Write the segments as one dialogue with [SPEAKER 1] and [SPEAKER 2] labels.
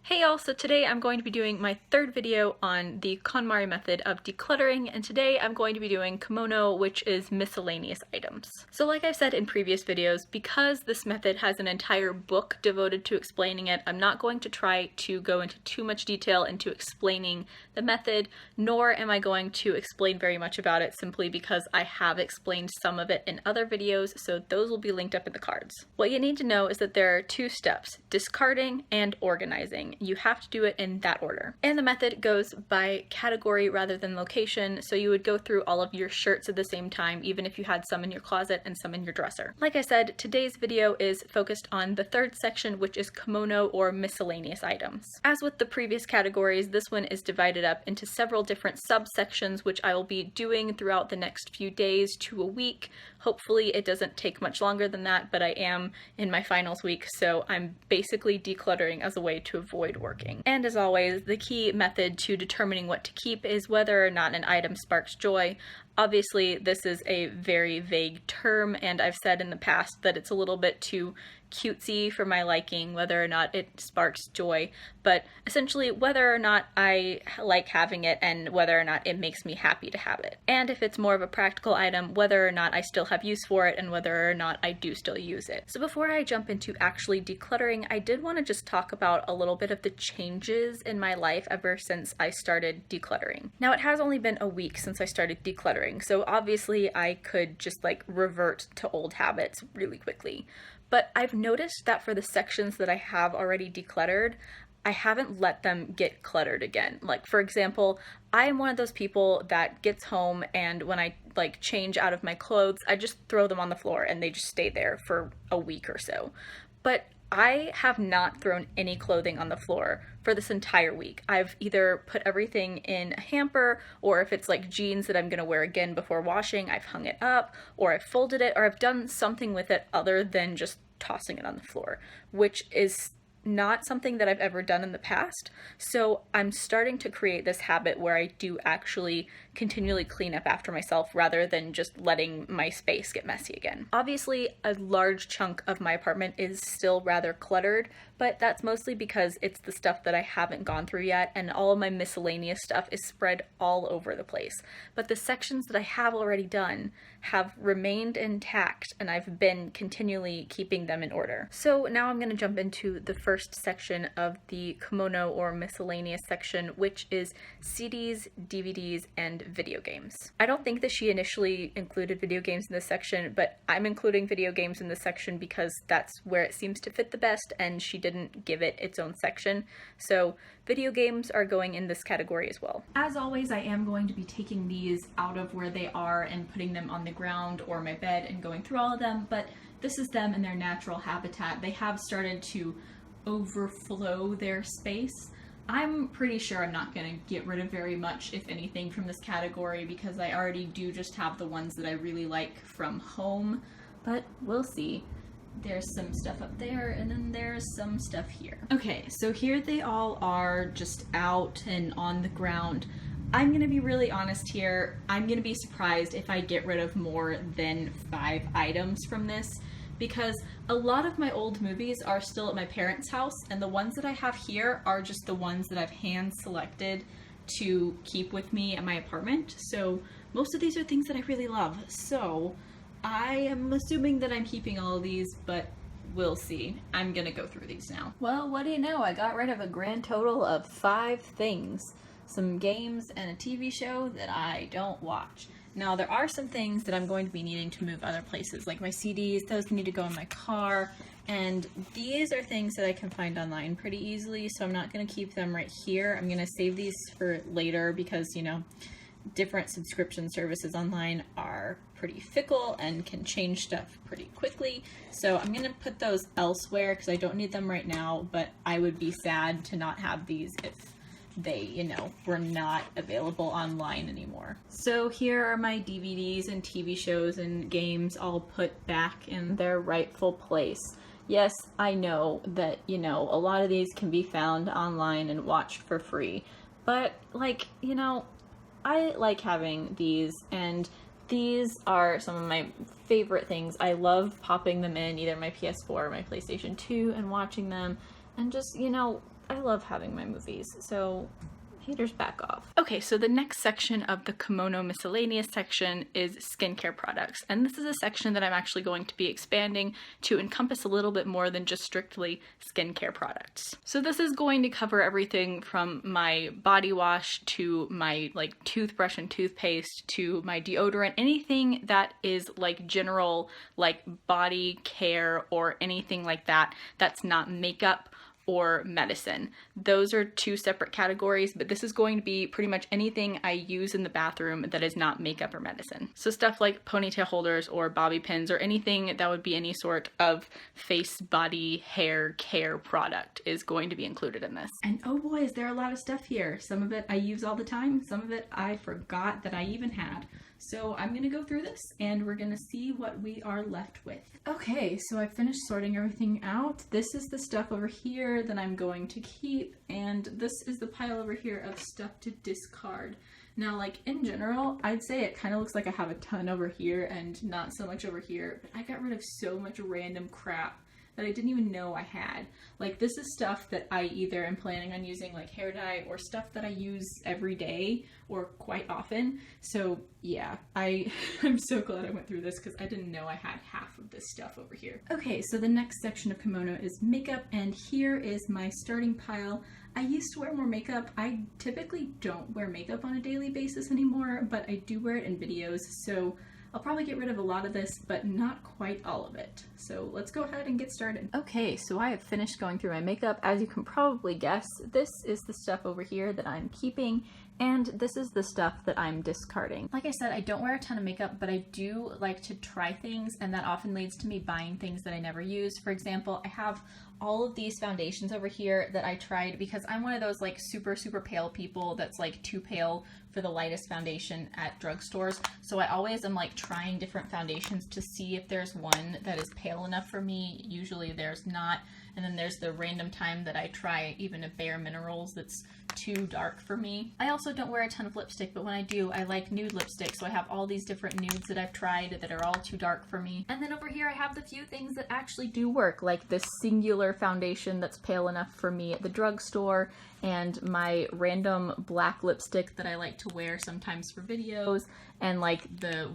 [SPEAKER 1] Hey y'all, so today I'm going to be doing my third video on the KonMari method of decluttering, and today I'm going to be doing kimono, which is miscellaneous items. So like I've said in previous videos, because this method has an entire book devoted to explaining it, I'm not going to try to go into too much detail into explaining the method, nor am I going to explain very much about it simply because I have explained some of it in other videos, so those will be linked up in the cards. What you need to know is that there are two steps, discarding and organizing. You have to do it in that order. And the method goes by category rather than location, so you would go through all of your shirts at the same time, even if you had some in your closet and some in your dresser. Like I said, today's video is focused on the third section, which is kimono or miscellaneous items. As with the previous categories, this one is divided up into several different subsections, which I will be doing throughout the next few days to a week. Hopefully it doesn't take much longer than that, but I am in my finals week, so I'm basically decluttering as a way to avoid working. And as always, the key method to determining what to keep is whether or not an item sparks joy. Obviously, this is a very vague term, and I've said in the past that it's a little bit too cutesy for my liking, whether or not it sparks joy, but essentially whether or not I like having it and whether or not it makes me happy to have it. And if it's more of a practical item, whether or not I still have use for it and whether or not I do still use it. So before I jump into actually decluttering, I did want to just talk about a little bit of the changes in my life ever since I started decluttering. Now, it has only been a week since I started decluttering, so obviously I could just like revert to old habits really quickly. But I've noticed that for the sections that I have already decluttered, I haven't let them get cluttered again. Like, for example, I am one of those people that gets home and when I like change out of my clothes, I just throw them on the floor and they just stay there for a week or so. But I have not thrown any clothing on the floor for this entire week. I've either put everything in a hamper, or if it's like jeans that I'm gonna wear again before washing, I've hung it up, or I've folded it, or I've done something with it other than just tossing it on the floor, which is not something that I've ever done in the past. So I'm starting to create this habit where I do actually continually clean up after myself rather than just letting my space get messy again. Obviously, a large chunk of my apartment is still rather cluttered, but that's mostly because it's the stuff that I haven't gone through yet, and all of my miscellaneous stuff is spread all over the place. But the sections that I have already done have remained intact, and I've been continually keeping them in order. So now I'm going to jump into the first section of the kimono or miscellaneous section, which is CDs, DVDs, and video games. I don't think that she initially included video games in this section, but I'm including video games in this section because that's where it seems to fit the best, and she didn't give it its own section. So video games are going in this category as well. As always, I am going to be taking these out of where they are and putting them on the ground or my bed and going through all of them, but this is them in their natural habitat. They have started to overflow their space. I'm pretty sure I'm not going to get rid of very much, if anything, from this category because I already do just have the ones that I really like from home, but we'll see. There's some stuff up there, and then there's some stuff here. Okay, so here they all are just out and on the ground. I'm gonna be really honest here. I'm gonna be surprised if I get rid of more than 5 items from this, because a lot of my old movies are still at my parents' house, and the ones that I have here are just the ones that I've hand selected to keep with me at my apartment. So most of these are things that I really love. So I am assuming that I'm keeping all of these, but we'll see. I'm gonna go through these now. Well, what do you know? I got rid of a grand total of 5 things. Some games and a TV show that I don't watch. Now, there are some things that I'm going to be needing to move other places, like my CDs, those need to go in my car, and these are things that I can find online pretty easily, so I'm not gonna keep them right here. I'm gonna save these for later because, you know, different subscription services online are pretty fickle and can change stuff pretty quickly. So I'm gonna put those elsewhere because I don't need them right now, but I would be sad to not have these if they, you know, were not available online anymore. So here are my DVDs and TV shows and games all put back in their rightful place. Yes, I know that, you know, a lot of these can be found online and watched for free, but like, you know, I like having these, and these are some of my favorite things. I love popping them in either my PS4 or my PlayStation 2 and watching them, and just, you know, I love having my movies, so haters back off. Okay, so the next section of the Komono miscellaneous section is skincare products, and this is a section that I'm actually going to be expanding to encompass a little bit more than just strictly skincare products. So this is going to cover everything from my body wash to my like toothbrush and toothpaste to my deodorant, anything that is like general like body care or anything like that that's not makeup or medicine. Those are two separate categories, but this is going to be pretty much anything I use in the bathroom that is not makeup or medicine. So stuff like ponytail holders or bobby pins or anything that would be any sort of face, body, hair care product is going to be included in this. And oh boy, is there a lot of stuff here. Some of it I use all the time, some of it I forgot that I even had. So I'm gonna go through this and we're gonna see what we are left with. Okay, so I finished sorting everything out. This is the stuff over here that I'm going to keep, and this is the pile over here of stuff to discard. Now, like in general, I'd say it kind of looks like I have a ton over here and not so much over here, but I got rid of so much random crap that I didn't even know I had. Like this is stuff that I either am planning on using like hair dye or stuff that I use every day or quite often. So yeah, I'm so glad I went through this because I didn't know I had half of this stuff over here. Okay, so the next section of Komono is makeup, and here is my starting pile. I used to wear more makeup. I typically don't wear makeup on a daily basis anymore, but I do wear it in videos, so I'll probably get rid of a lot of this, but not quite all of it. So let's go ahead and get started. Okay, so I have finished going through my makeup. As you can probably guess, this is the stuff over here that I'm keeping, and this is the stuff that I'm discarding. Like I said, I don't wear a ton of makeup, but I do like to try things, and that often leads to me buying things that I never use. For example, I have all of these foundations over here that I tried because I'm one of those like super pale people that's like too pale for the lightest foundation at drugstores. So I always am like trying different foundations to see if there's one that is pale enough for me. Usually there's not. And then there's the random time that I try even a Bare Minerals that's too dark for me. I also don't wear a ton of lipstick, but when I do, I like nude lipstick. So I have all these different nudes that I've tried that are all too dark for me. And then over here I have the few things that actually do work, like this singular foundation that's pale enough for me at the drugstore, and my random black lipstick that I like to wear sometimes for videos, and like the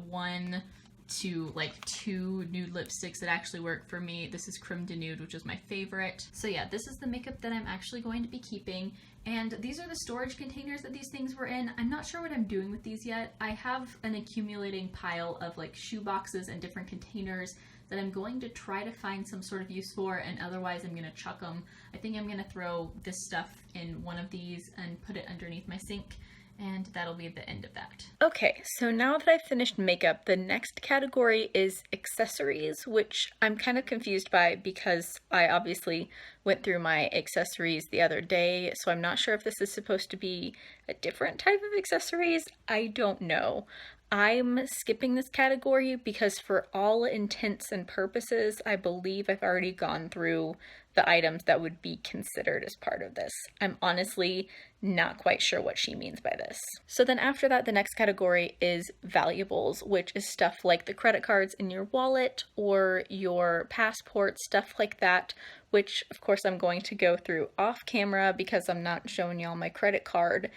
[SPEAKER 1] two nude lipsticks that actually work for me. This is Creme de Nude, which is my favorite. So yeah, this is the makeup that I'm actually going to be keeping. And these are the storage containers that these things were in. I'm not sure what I'm doing with these yet. I have an accumulating pile of like shoe boxes and different containers that I'm going to try to find some sort of use for, and otherwise I'm gonna chuck them. I think I'm gonna throw this stuff in one of these and put it underneath my sink, and that'll be the end of that. Okay, so now that I've finished makeup, the next category is accessories, which I'm kind of confused by because I obviously went through my accessories the other day, so I'm not sure if this is supposed to be a different type of accessories. I don't know. I'm skipping this category because for all intents and purposes, I believe I've already gone through the items that would be considered as part of this. I'm honestly not quite sure what she means by this. So then after that, the next category is valuables, which is stuff like the credit cards in your wallet or your passport, stuff like that, which of course I'm going to go through off camera because I'm not showing y'all my credit card.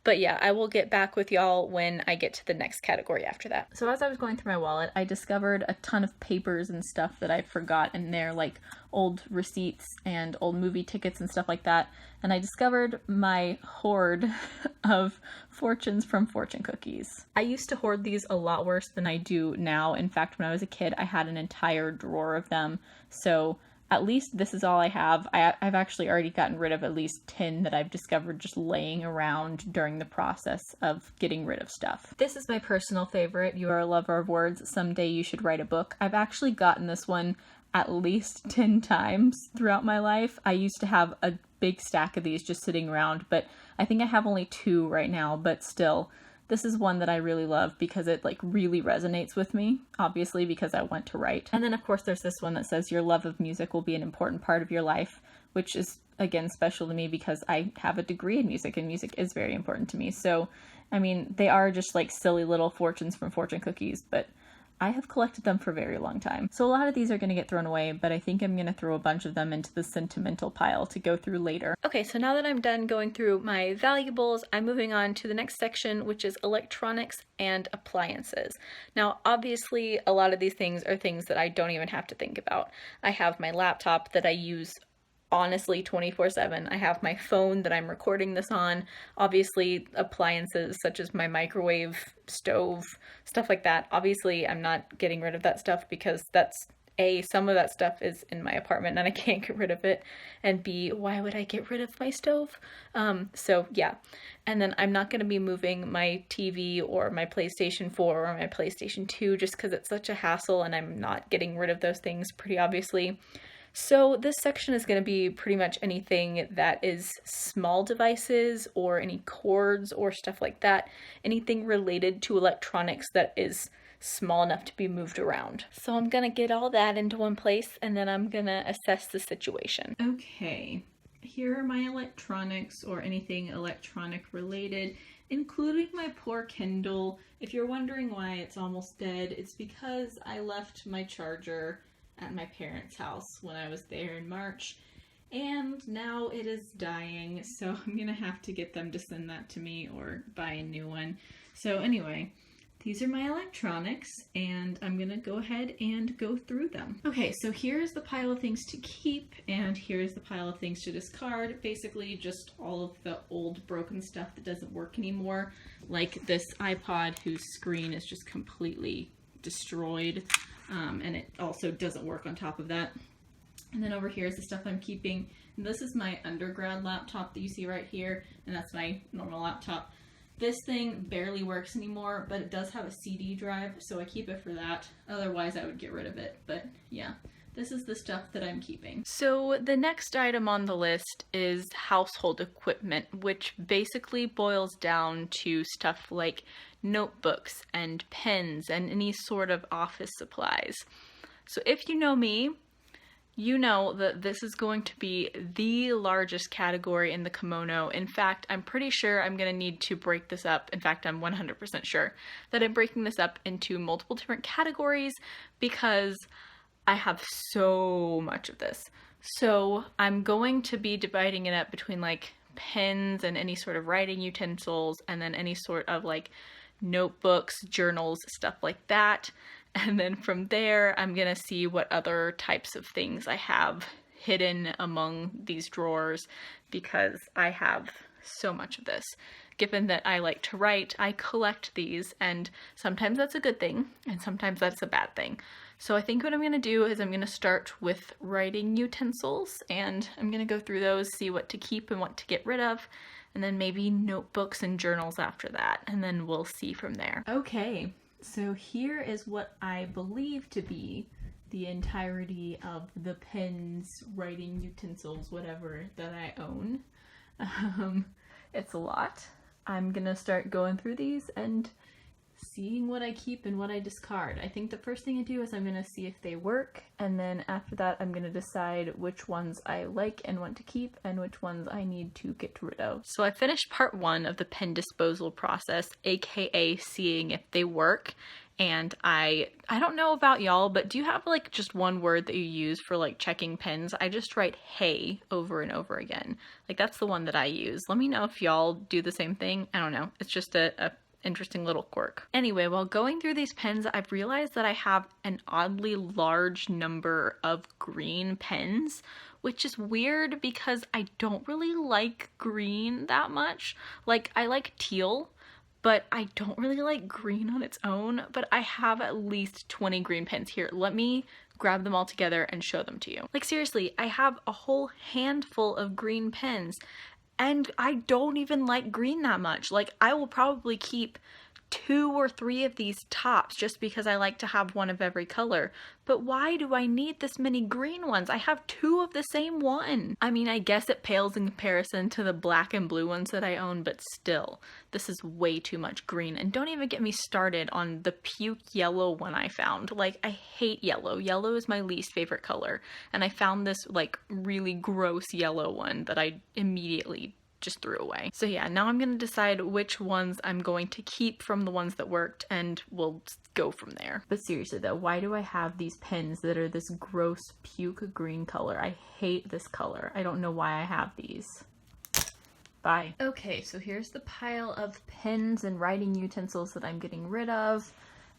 [SPEAKER 1] But yeah, I will get back with y'all when I get to the next category after that. So as I was going through my wallet, I discovered a ton of papers and stuff that I forgot in there, like old receipts and old movie tickets and stuff like that. And I discovered my hoard of fortunes from fortune cookies. I used to hoard these a lot worse than I do now. In fact, when I was a kid, I had an entire drawer of them. So at least this is all I have. I've actually already gotten rid of at least 10 that I've discovered just laying around during the process of getting rid of stuff. This is my personal favorite. You are a lover of words. Someday you should write a book. I've actually gotten this one at least 10 times throughout my life. I used to have a big stack of these just sitting around, but I think I have only 2 right now, but still. This is one that I really love because it like really resonates with me, obviously because I want to write. And then of course there's this one that says your love of music will be an important part of your life, which is again special to me because I have a degree in music and music is very important to me. So, I mean, they are just like silly little fortunes from fortune cookies, but I have collected them for a very long time. So a lot of these are going to get thrown away, but I think I'm going to throw a bunch of them into the sentimental pile to go through later. Okay, so now that I'm done going through my valuables, I'm moving on to the next section, which is electronics and appliances. Now, obviously, a lot of these things are things that I don't even have to think about. I have my laptop that I use honestly 24/7. I have my phone that I'm recording this on. Obviously, appliances such as my microwave, stove, stuff like that. Obviously, I'm not getting rid of that stuff because that's A, some of that stuff is in my apartment and I can't get rid of it, and B, why would I get rid of my stove? So yeah. And then I'm not going to be moving my TV or my PlayStation 4 or my PlayStation 2 just because it's such a hassle and I'm not getting rid of those things pretty obviously. So this section is going to be pretty much anything that is small devices or any cords or stuff like that. Anything related to electronics that is small enough to be moved around. So I'm going to get all that into one place and then I'm going to assess the situation. Okay, here are my electronics or anything electronic related, including my poor Kindle. If you're wondering why it's almost dead, it's because I left my charger at my parents' house when I was there in March, and now it is dying, so I'm gonna have to get them to send that to me or buy a new one. So anyway, these are my electronics, and I'm gonna go ahead and go through them. Okay, so here's the pile of things to keep, and here's the pile of things to discard. Basically just all of the old broken stuff that doesn't work anymore, like this iPod whose screen is just completely destroyed. And it also doesn't work on top of that. And then over here is the stuff I'm keeping. And this is my undergrad laptop that you see right here, and that's my normal laptop. This thing barely works anymore, but it does have a CD drive, so I keep it for that. Otherwise, I would get rid of it, but yeah. This is the stuff that I'm keeping. So the next item on the list is household equipment, which basically boils down to stuff like notebooks and pens and any sort of office supplies. So if you know me, you know that this is going to be the largest category in the kimono. In fact, I'm pretty sure I'm going to need to break this up. In fact, I'm 100% sure that I'm breaking this up into multiple different categories because I have so much of this. So I'm going to be dividing it up between like pens and any sort of writing utensils, and then any sort of like notebooks, journals, stuff like that. And then from there, I'm gonna see what other types of things I have hidden among these drawers because I have so much of this. Given that I like to write, I collect these, and sometimes that's a good thing, and sometimes that's a bad thing. So I think what I'm going to do is I'm going to start with writing utensils, and I'm going to go through those, see what to keep and what to get rid of, and then maybe notebooks and journals after that, and then we'll see from there. Okay, so here is what I believe to be the entirety of the pens, writing utensils, whatever that I own. It's a lot. I'm gonna start going through these and seeing what I keep and what I discard. I think the first thing I do is I'm gonna see if they work, and then after that I'm gonna decide which ones I like and want to keep and which ones I need to get rid of. So I finished part 1 of the pen disposal process, aka seeing if they work. And I don't know about y'all, but do you have like just one word that you use for like checking pens? I just write hey over and over again. Like that's the one that I use. Let me know if y'all do the same thing. I don't know. It's just a interesting little quirk. Anyway, while going through these pens, I've realized that I have an oddly large number of green pens, which is weird because I don't really like green that much. Like I like teal, but I don't really like green on its own, but I have at least 20 green pens here. Let me grab them all together and show them to you. Like seriously, I have a whole handful of green pens, and I don't even like green that much. Like I will probably keep 2 or 3 of these tops just because I like to have one of every color. But why do I need this many green ones? I have 2 of the same one. I mean, I guess it pales in comparison to the black and blue ones that I own, but still, this is way too much green. And don't even get me started on the puke yellow one I found. Like, I hate yellow. Yellow is my least favorite color. And I found this, like, really gross yellow one that I immediately just threw away. So yeah, now I'm gonna decide which ones I'm going to keep from the ones that worked, and we'll go from there. But seriously though, why do I have these pins that are this gross puke green color? I hate this color. I don't know why I have these. Bye. Okay, so here's the pile of pins and writing utensils that I'm getting rid of,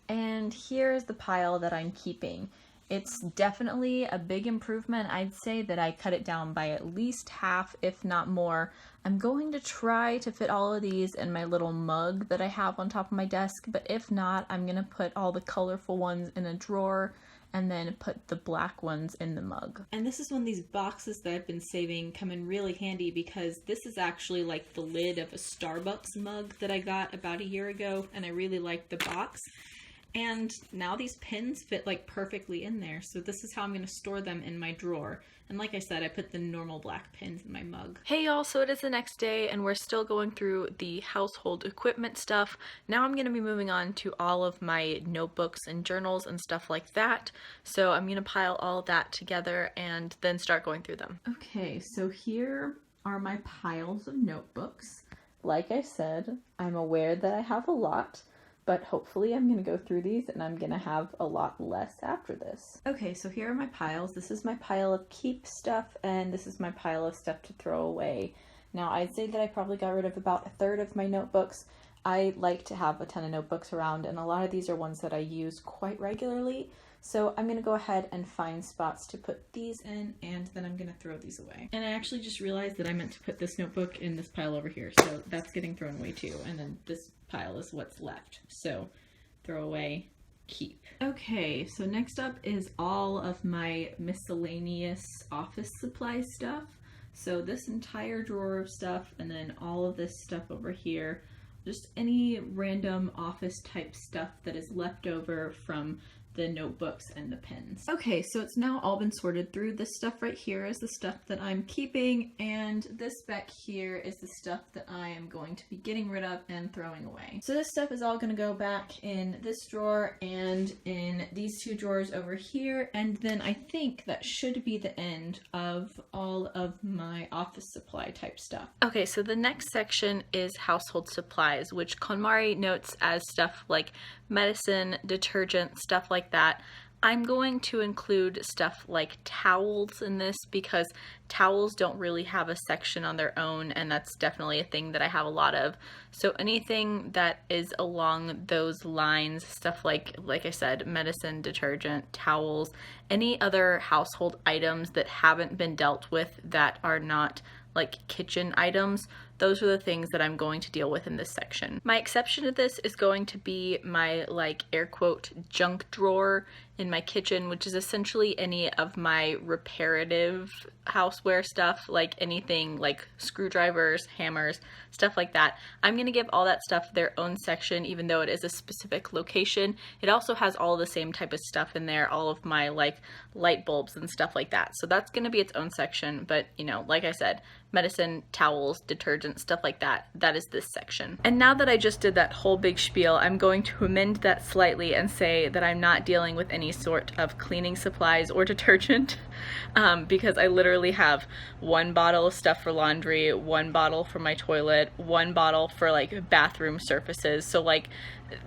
[SPEAKER 1] and here's the pile that I'm keeping. It's definitely a big improvement. I'd say that I cut it down by at least half, if not more. I'm going to try to fit all of these in my little mug that I have on top of my desk, but if not, I'm gonna put all the colorful ones in a drawer and then put the black ones in the mug. And this is one of these boxes that I've been saving come in really handy, because this is actually like the lid of a Starbucks mug that I got about a year ago, and I really like the box. And now these pins fit like perfectly in there, so this is how I'm going to store them in my drawer. And like I said, I put the normal black pins in my mug. Hey y'all, so it is the next day and we're still going through the household equipment stuff. Now I'm going to be moving on to all of my notebooks and journals and stuff like that. So I'm going to pile all of that together and then start going through them. Okay, so here are my piles of notebooks. Like I said, I'm aware that I have a lot, but hopefully I'm going to go through these and I'm going to have a lot less after this. Okay, so here are my piles. This is my pile of keep stuff, and this is my pile of stuff to throw away. Now, I'd say that I probably got rid of about a third of my notebooks. I like to have a ton of notebooks around, and a lot of these are ones that I use quite regularly. So I'm going to go ahead and find spots to put these in, and then I'm going to throw these away. And I actually just realized that I meant to put this notebook in this pile over here, so that's getting thrown away too. And then this pile is what's left. So throw away, keep. Okay, so next up is all of my miscellaneous office supply stuff. So this entire drawer of stuff, and then all of this stuff over here, just any random office type stuff that is left over from the notebooks and the pens. Okay, so it's now all been sorted through. This stuff right here is the stuff that I'm keeping, and this back here is the stuff that I am going to be getting rid of and throwing away. So this stuff is all going to go back in this drawer and in these two drawers over here, and then I think that should be the end of all of my office supply type stuff. Okay, so the next section is household supplies, which KonMari notes as stuff like medicine, detergent, stuff like that. I'm going to include stuff like towels in this because towels don't really have a section on their own, and that's definitely a thing that I have a lot of. So anything that is along those lines, stuff like I said, medicine, detergent, towels, any other household items that haven't been dealt with that are not like kitchen items, those are the things that I'm going to deal with in this section. My exception to this is going to be my like air quote junk drawer in my kitchen, which is essentially any of my reparative houseware stuff, like anything like screwdrivers, hammers, stuff like that. I'm gonna give all that stuff their own section, even though it is a specific location. It also has all the same type of stuff in there, all of my like light bulbs and stuff like that. So that's gonna be its own section, but you know, like I said, medicine, towels, detergent, stuff like that, that is this section. And now that I just did that whole big spiel, I'm going to amend that slightly and say that I'm not dealing with any sort of cleaning supplies or detergent because I literally have one bottle of stuff for laundry, one bottle for my toilet, one bottle for like bathroom surfaces. So like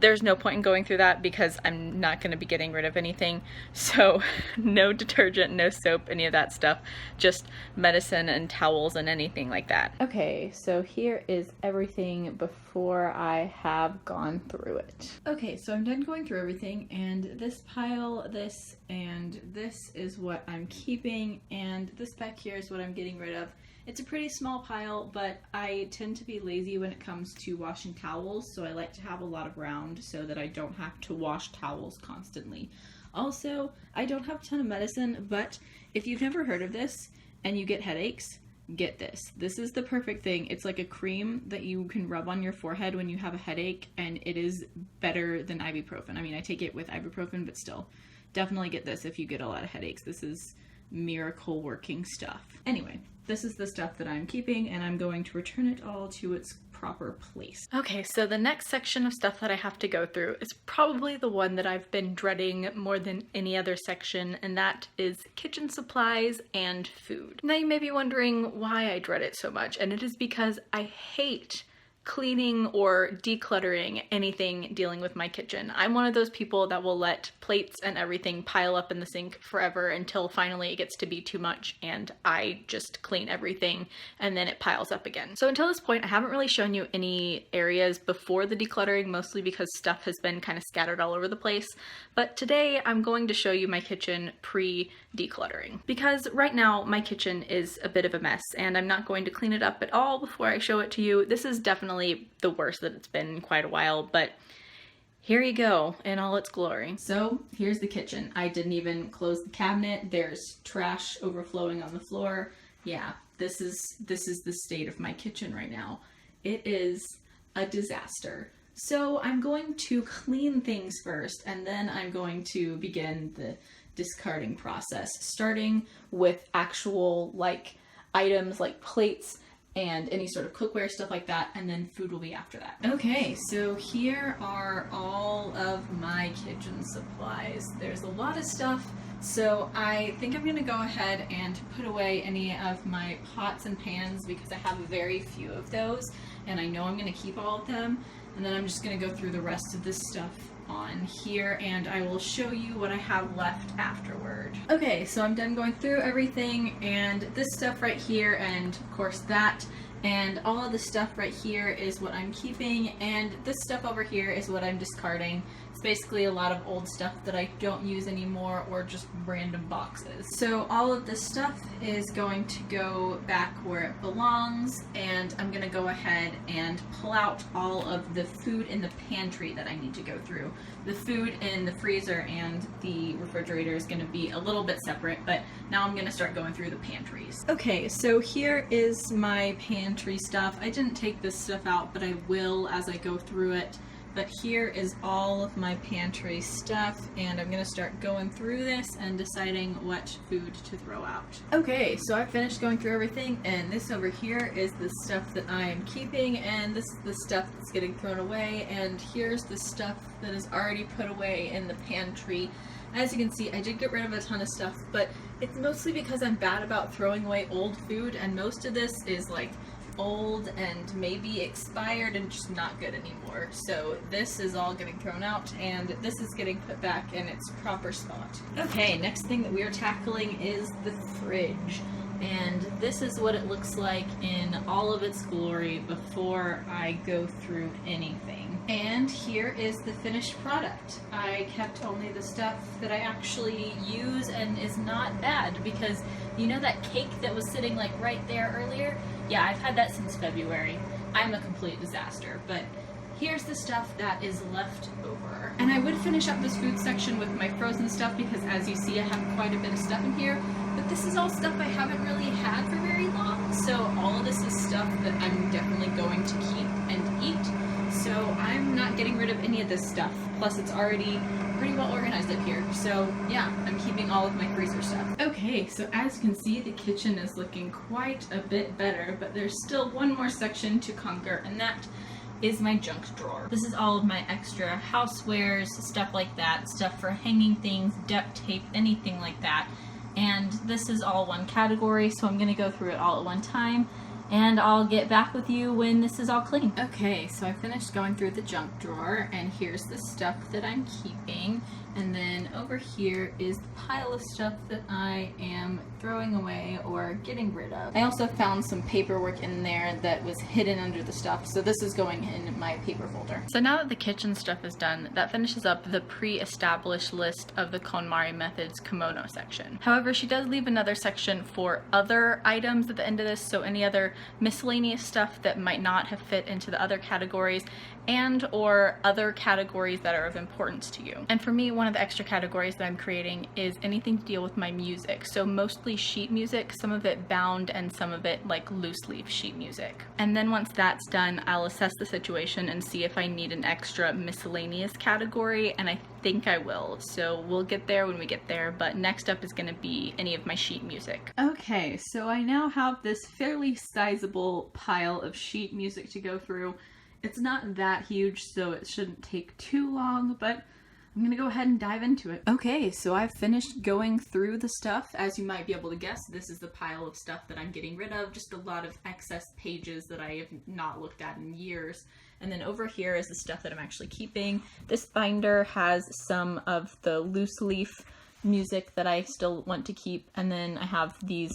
[SPEAKER 1] there's no point in going through that because I'm not going to be getting rid of anything. So no detergent, no soap, any of that stuff, just medicine and towels and anything like that. Okay, so here is everything before I have gone through it. Okay, so I'm done going through everything, and this pile, this, and this is what I'm keeping, and this back here is what I'm getting rid of. It's a pretty small pile, but I tend to be lazy when it comes to washing towels, so I like to have a lot around so that I don't have to wash towels constantly. Also, I don't have a ton of medicine, but if you've never heard of this and you get headaches, get this. This is the perfect thing. It's like a cream that you can rub on your forehead when you have a headache, and it is better than ibuprofen. I mean, I take it with ibuprofen, but still, definitely get this if you get a lot of headaches. This is miracle working stuff. Anyway, this is the stuff that I'm keeping, and I'm going to return it all to its proper place. Okay, so the next section of stuff that I have to go through is probably the one that I've been dreading more than any other section, and that is kitchen supplies and food. Now you may be wondering why I dread it so much, and it is because I hate cleaning or decluttering anything dealing with my kitchen. I'm one of those people that will let plates and everything pile up in the sink forever until finally it gets to be too much and I just clean everything and then it piles up again. So until this point, I haven't really shown you any areas before the decluttering, mostly because stuff has been kind of scattered all over the place. But today I'm going to show you my kitchen pre-decluttering, because right now my kitchen is a bit of a mess and I'm not going to clean it up at all before I show it to you. This is definitely the worst that it's been in quite a while, but here you go in all its glory. So here's the kitchen. I didn't even close the cabinet. There's trash overflowing on the floor. Yeah, this is the state of my kitchen right now. It is a disaster. So I'm going to clean things first, and then I'm going to begin the discarding process, starting with actual items like plates and any sort of cookware, stuff like that, and then food will be after that. Okay, so here are all of my kitchen supplies. There's a lot of stuff, so I think I'm gonna go ahead and put away any of my pots and pans because I have very few of those, and I know I'm gonna keep all of them, and then I'm just gonna go through the rest of this stuff on here and I will show you what I have left afterward. Okay, so I'm done going through everything, and this stuff right here, and of course that, and all of the stuff right here is what I'm keeping, and this stuff over here is what I'm discarding. It's basically a lot of old stuff that I don't use anymore or just random boxes. So all of this stuff is going to go back where it belongs, and I'm gonna go ahead and pull out all of the food in the pantry that I need to go through. The food in the freezer and the refrigerator is gonna be a little bit separate, but now I'm gonna start going through the pantries. Okay, so here is my pantry stuff. I didn't take this stuff out, but I will as I go through it. But here is all of my pantry stuff, and I'm gonna start going through this and deciding what food to throw out. Okay, so I finished going through everything, and this over here is the stuff that I am keeping, and this is the stuff that's getting thrown away, and here's the stuff that is already put away in the pantry. As you can see, I did get rid of a ton of stuff, but it's mostly because I'm bad about throwing away old food, and most of this is old and maybe expired and just not good anymore. So this is all getting thrown out, and this is getting put back in its proper spot. Okay, next thing that we are tackling is the fridge. And this is what it looks like in all of its glory before I go through anything. And here is the finished product. I kept only the stuff that I actually use and is not bad, because you know that cake that was sitting right there earlier? Yeah, I've had that since February. I'm a complete disaster, but here's the stuff that is left over. And I would finish up this food section with my frozen stuff because, as you see, I have quite a bit of stuff in here, but this is all stuff I haven't really had for very long, so all of this is stuff that I'm definitely going to keep and eat, so I'm not getting rid of any of this stuff. Plus, it's already pretty well organized up here, so yeah, I'm keeping all of my freezer stuff. Okay, so as you can see, the kitchen is looking quite a bit better, but there's still one more section to conquer, and that is my junk drawer. This is all of my extra housewares, stuff like that, stuff for hanging things, duct tape, anything like that. And this is all one category, so I'm gonna go through it all at one time, and I'll get back with you when this is all clean. Okay, so I finished going through the junk drawer, and here's the stuff that I'm keeping. And then over here is the pile of stuff that I am throwing away or getting rid of. I also found some paperwork in there that was hidden under the stuff, so this is going in my paper folder. So now that the kitchen stuff is done, that finishes up the pre-established list of the KonMari method's kimono section. However, she does leave another section for other items at the end of this, so any other miscellaneous stuff that might not have fit into the other categories, and or other categories that are of importance to you. And for me, one of the extra categories that I'm creating is anything to deal with my music. So mostly sheet music, some of it bound and some of it like loose leaf sheet music. And then once that's done, I'll assess the situation and see if I need an extra miscellaneous category, and I think I will. So we'll get there when we get there, but next up is going to be any of my sheet music. Okay, so I now have this fairly sizable pile of sheet music to go through. It's not that huge, so it shouldn't take too long, but I'm gonna go ahead and dive into it. Okay, so I've finished going through the stuff. As you might be able to guess, this is the pile of stuff that I'm getting rid of, just a lot of excess pages that I have not looked at in years. And then over here is the stuff that I'm actually keeping. This binder has some of the loose leaf music that I still want to keep, and then I have these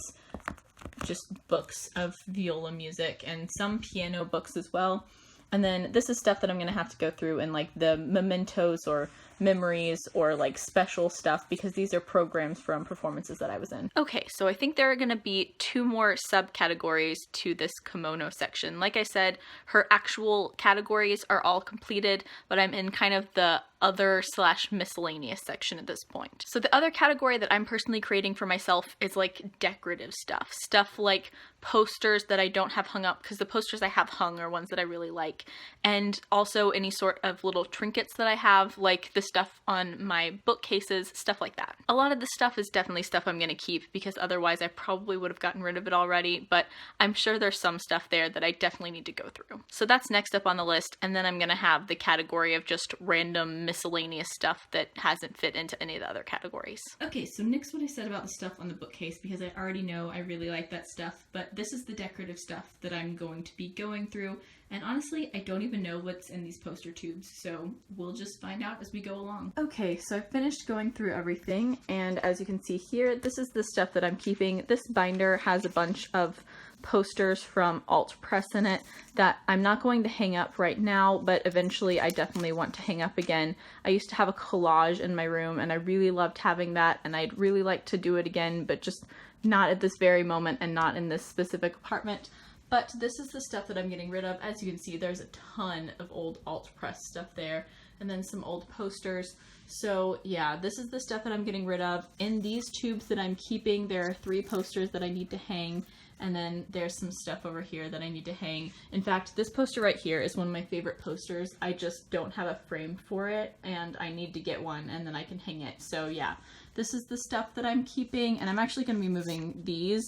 [SPEAKER 1] just books of viola music and some piano books as well. And then this is stuff that I'm going to have to go through in like the mementos or memories or like special stuff, because these are programs from performances that I was in. Okay, so I think there are going to be 2 more subcategories to this kimono section. Like I said, her actual categories are all completed, but I'm in kind of the other/miscellaneous section at this point. So the other category that I'm personally creating for myself is like decorative stuff. Stuff like posters that I don't have hung up, because the posters I have hung are ones that I really like. And also any sort of little trinkets that I have, like the stuff on my bookcases, stuff like that. A lot of this stuff is definitely stuff I'm going to keep, because otherwise I probably would have gotten rid of it already, but I'm sure there's some stuff there that I definitely need to go through. So that's next up on the list, and then I'm going to have the category of just random miscellaneous stuff that hasn't fit into any of the other categories. Okay, so nix what I said about the stuff on the bookcase, because I already know I really like that stuff, but this is the decorative stuff that I'm going to be going through. And honestly, I don't even know what's in these poster tubes, so we'll just find out as we go along. Okay, so I finished going through everything, and as you can see here, this is the stuff that I'm keeping. This binder has a bunch of posters from Alt Press in it that I'm not going to hang up right now, but eventually I definitely want to hang up again. I used to have a collage in my room, and I really loved having that, and I'd really like to do it again, but just not at this very moment and not in this specific apartment. But this is the stuff that I'm getting rid of. As you can see, there's a ton of old Alt Press stuff there, and then some old posters. So yeah, this is the stuff that I'm getting rid of. In these tubes that I'm keeping, there are 3 posters that I need to hang, and then there's some stuff over here that I need to hang. In fact, this poster right here is one of my favorite posters. I just don't have a frame for it, and I need to get one, and then I can hang it. So yeah, this is the stuff that I'm keeping, and I'm actually going to be moving these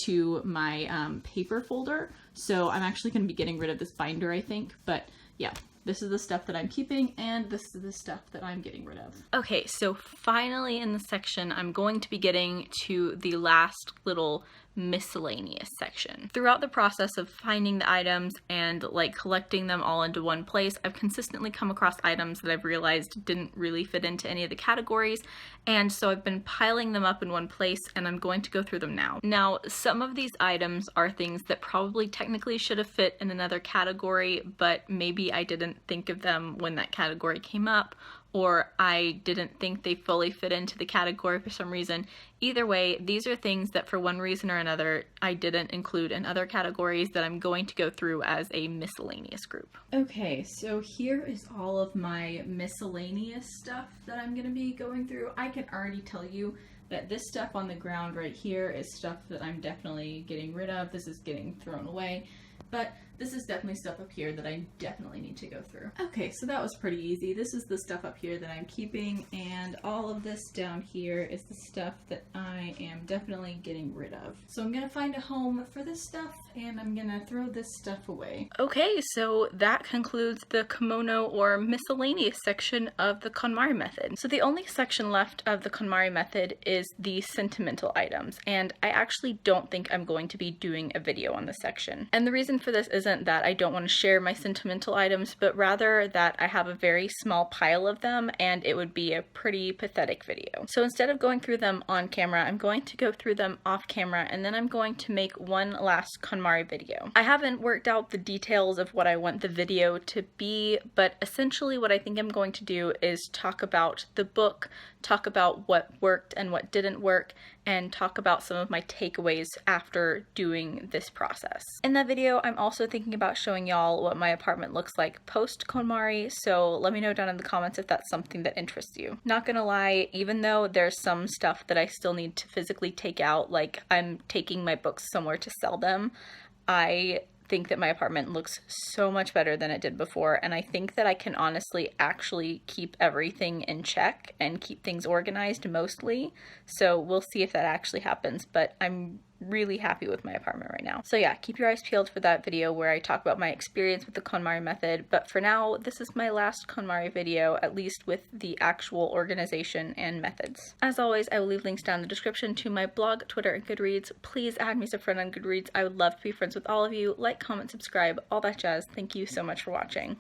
[SPEAKER 1] to my paper folder. So I'm actually going to be getting rid of this binder, I think. But yeah, this is the stuff that I'm keeping, and this is the stuff that I'm getting rid of. Okay, so finally in the section, I'm going to be getting to the last little miscellaneous section. Throughout the process of finding the items and like collecting them all into one place, I've consistently come across items that I've realized didn't really fit into any of the categories, and so I've been piling them up in one place, and I'm going to go through them now. Now, some of these items are things that probably technically should have fit in another category, but maybe I didn't think of them when that category came up, or I didn't think they fully fit into the category for some reason. Either way, these are things that for one reason or another I didn't include in other categories that I'm going to go through as a miscellaneous group. Okay, so here is all of my miscellaneous stuff that I'm going to be going through. I can already tell you that this stuff on the ground right here is stuff that I'm definitely getting rid of. This is getting thrown away. But this is definitely stuff up here that I definitely need to go through. Okay, so that was pretty easy. This is the stuff up here that I'm keeping, and all of this down here is the stuff that I am definitely getting rid of. So I'm gonna find a home for this stuff, and I'm gonna throw this stuff away. Okay, so that concludes the kimono or miscellaneous section of the KonMari method. So the only section left of the KonMari method is the sentimental items, and I actually don't think I'm going to be doing a video on this section. And the reason for this isn't that I don't want to share my sentimental items, but rather that I have a very small pile of them and it would be a pretty pathetic video. So instead of going through them on camera, I'm going to go through them off camera, and then I'm going to make one last KonMari video. I haven't worked out the details of what I want the video to be, but essentially what I think I'm going to do is talk about the book, talk about what worked and what didn't work, and talk about some of my takeaways after doing this process. In that video, I'm also thinking about showing y'all what my apartment looks like post KonMari, so let me know down in the comments if that's something that interests you. Not gonna lie, even though there's some stuff that I still need to physically take out, like I'm taking my books somewhere to sell them, I think that my apartment looks so much better than it did before, and I think that I can honestly actually keep everything in check and keep things organized mostly, so we'll see if that actually happens, but I'm really happy with my apartment right now. So yeah, keep your eyes peeled for that video where I talk about my experience with the KonMari method, but for now, this is my last KonMari video, at least with the actual organization and methods. As always, I will leave links down in the description to my blog, Twitter, and Goodreads. Please add me as a friend on Goodreads. I would love to be friends with all of you. Like, comment, subscribe, all that jazz. Thank you so much for watching.